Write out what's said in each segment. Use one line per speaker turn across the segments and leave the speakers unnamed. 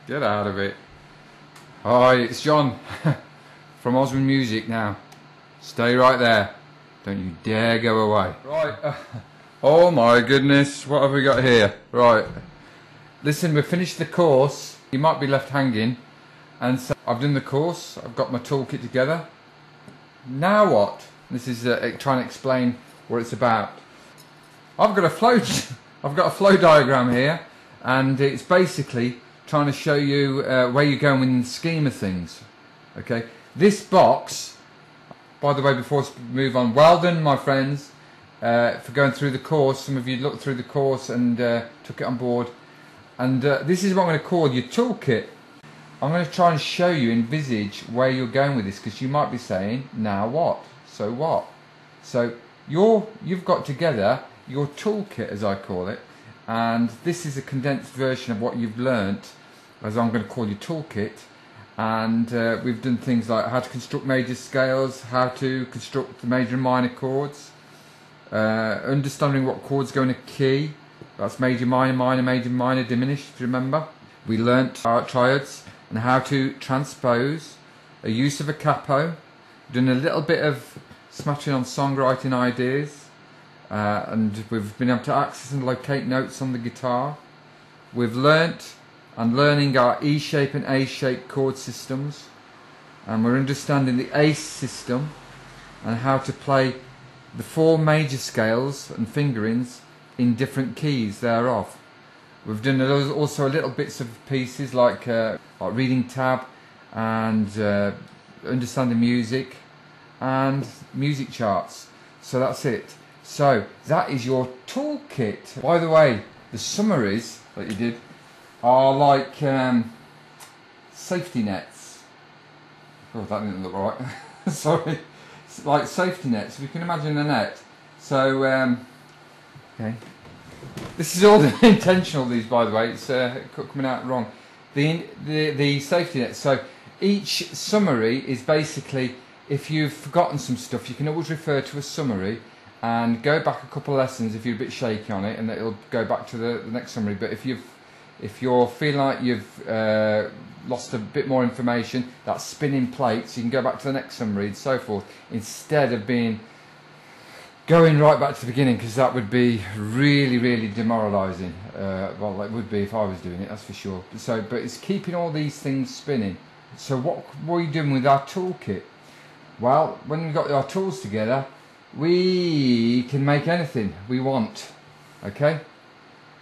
Get out of it. Hi, it's John from Oswin Music now. Stay right there. Don't you dare go away. Right. Oh my goodness, what have we got here? Right. Listen, we've finished the course. You might be left hanging. And so I've done the course. I've got my toolkit together. Now what? This is trying to explain what it's about. I've got a flow diagram here, and it's basically trying to show you where you're going in the scheme of things. Okay, this box, by the way, before we move on, well done my friends for going through the course. Some of you looked through the course and took it on board, and this is what I'm going to call your toolkit. I'm going to try and show you, envisage where you're going with this, because you might be saying, now what? So what? So you've got together your toolkit, as I call it, and this is a condensed version of what you've learnt, as I'm going to call your toolkit. And we've done things like how to construct major scales, how to construct the major and minor chords, understanding what chords go in a key. That's major, minor, minor, major, minor, diminished, if you remember. We learnt our triads and how to transpose, a use of a capo, done a little bit of smattering on songwriting ideas, and we've been able to access and locate notes on the guitar. We've learnt and learning our E shape and A shape chord systems, and we're understanding the ACE system and how to play the 4 major scales and fingerings in different keys thereof. We've done also a little bits of pieces like reading tab and understanding music and music charts. So that's it. So that is your toolkit. By the way, the summaries that you did are like safety nets. Oh, that didn't look right. Sorry. It's like safety nets. If you can imagine a net. So, okay. This is all intentional, these, by the way. It's coming out wrong. The safety nets. So each summary is basically, if you've forgotten some stuff, you can always refer to a summary and go back a couple of lessons if you're a bit shaky on it, and it'll go back to the next summary. But if you're feeling like you've lost a bit more information, that's spinning plates, you can go back to the next summary and so forth, instead of going right back to the beginning, because that would be really, really demoralising. Well, it would be if I was doing it, that's for sure. So, but it's keeping all these things spinning. So what are you doing with our toolkit? Well, when we've got our tools together, we can make anything we want. Okay?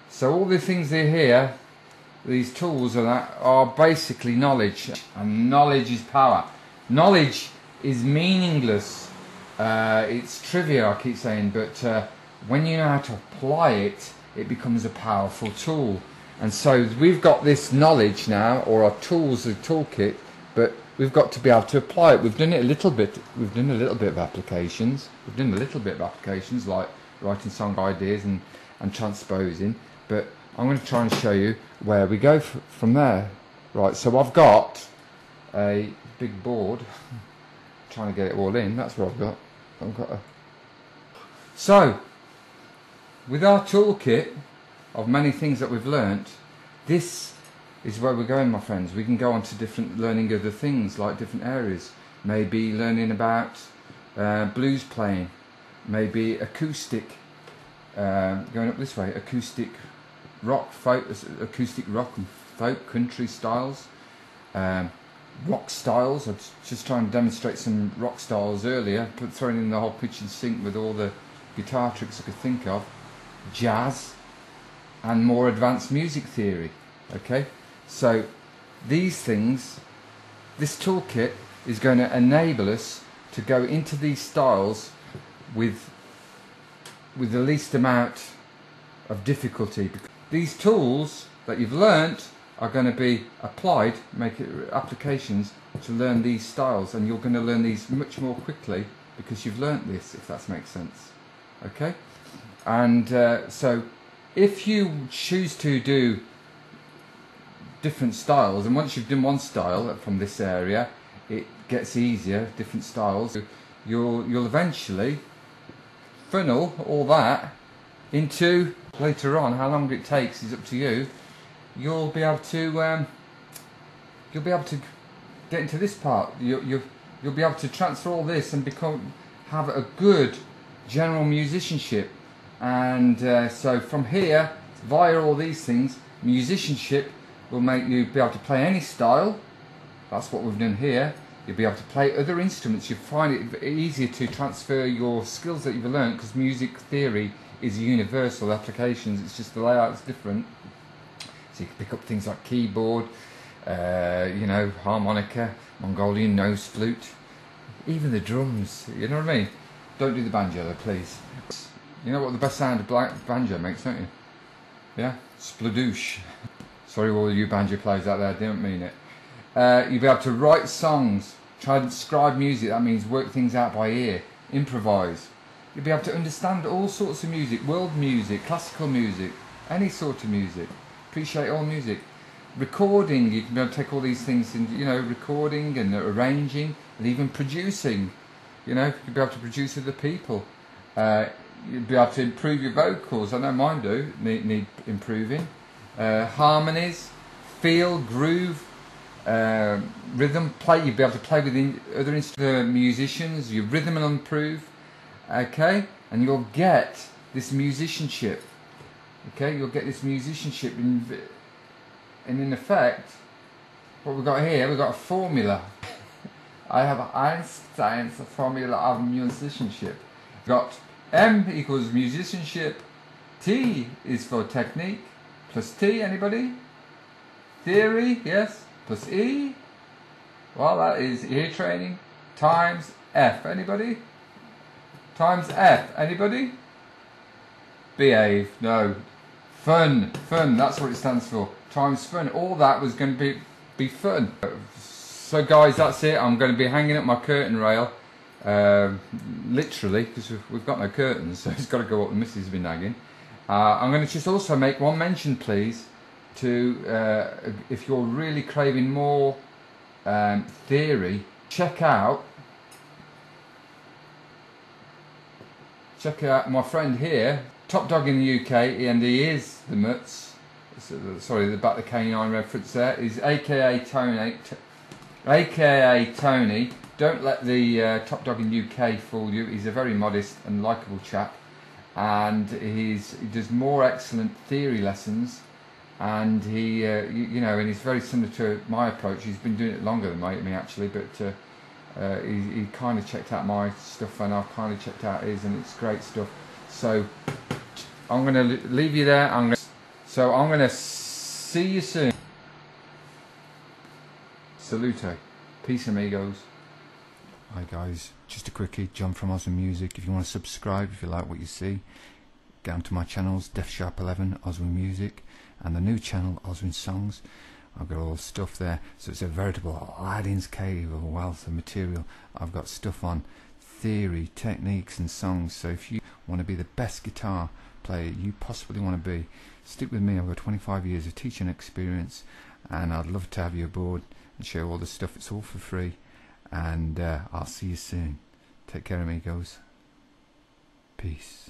So all the things that are here, these tools and that, are basically knowledge. And knowledge is power. Knowledge is meaningless. It's trivia, I keep saying, but when you know how to apply it, it becomes a powerful tool. And so we've got this knowledge now, or our tools, the toolkit, but we've got to be able to apply it. We've done it a little bit. We've done a little bit of applications. We've done a little bit of applications like writing song ideas and transposing. But I'm going to try and show you where we go from there. Right. So I've got a big board. Trying to get it all in. That's what I've got. So with our toolkit of many things that we've learnt, this is where we're going, my friends. We can go on to different learning other things, like different areas. Maybe learning about blues playing, maybe acoustic, going up this way, acoustic rock, folk, acoustic rock and folk country styles, rock styles. I was just trying to demonstrate some rock styles earlier, throwing in the whole pitch and sync with all the guitar tricks I could think of, jazz, and more advanced music theory. Okay, so these things, this toolkit is going to enable us to go into these styles with the least amount of difficulty. These tools that you've learnt are going to be applied, make it applications to learn these styles, and you're going to learn these much more quickly because you've learnt this, if that makes sense. Okay, and so if you choose to do different styles, and once you've done one style from this area, it gets easier, different styles, you'll eventually funnel all that into, later on, how long it takes is up to you, you'll be able to get into this part. You'll be able to transfer all this and have a good general musicianship. And so from here, via all these things, musicianship will make you be able to play any style. That's what we've done here. You'll be able to play other instruments. You find it easier to transfer your skills that you've learned, because music theory is universal applications. It's just the layout's different. So you can pick up things like keyboard, you know, harmonica, Mongolian nose flute, even the drums. You know what I mean? Don't do the banjo though, please. You know what the best sound of banjo makes, don't you? Yeah? Spladoosh. Sorry all you banjo players out there, I didn't mean it. You'll be able to write songs, try to describe music, that means work things out by ear, improvise. You'll be able to understand all sorts of music, world music, classical music, any sort of music. Appreciate all music. Recording, you can be able to take all these things in, you know, recording and arranging and even producing. You know, you'll be able to produce other people. You'll be able to improve your vocals. I know mine do, need improving. Harmonies, feel, groove, rhythm, play. You'll be able to play with other musicians. Your rhythm will improve. Okay, and you'll get this musicianship. Okay, you'll get this musicianship, and in effect, what we've got here, we've got a formula. I have Einstein's formula of musicianship. We've got M equals musicianship, T is for technique, plus T, anybody? Theory, yes, plus E, well that is ear training, times F, anybody? Times F, anybody? Behave, no. Fun, that's what it stands for. Times fun. All that was going to be fun. So guys, that's it. I'm going to be hanging up my curtain rail, literally, because we've got no curtains, so it's got to go up. The missus has been nagging. I'm going to just also make one mention, please, to if you're really craving more theory, check out my friend here, top dog in the UK, and he is the Mutts. Sorry, about the canine reference there. Is AKA Tony. AKA Tony. Don't let the top dog in the UK fool you. He's a very modest and likeable chap, and he does more excellent theory lessons. And he, you know, and he's very similar to my approach. He's been doing it longer than me actually, but he kind of checked out my stuff, and I've kind of checked out his, and it's great stuff. So I'm going to leave you there. I'm going to see you soon. Salute. Peace, amigos. Hi guys, just a quickie, John from Oswin Music. If you want to subscribe, if you like what you see, get onto my channels, Def Sharp 11, Oswin Music, and the new channel, Oswin Songs. I've got all the stuff there, so it's a veritable Aladdin's cave of a wealth of material. I've got stuff on theory, techniques and songs, so if you want to be the best guitar player you possibly want to be, stick with me. I've got 25 years of teaching experience, and I'd love to have you aboard and show all the stuff. It's all for free, and I'll see you soon. Take care, amigos. Peace.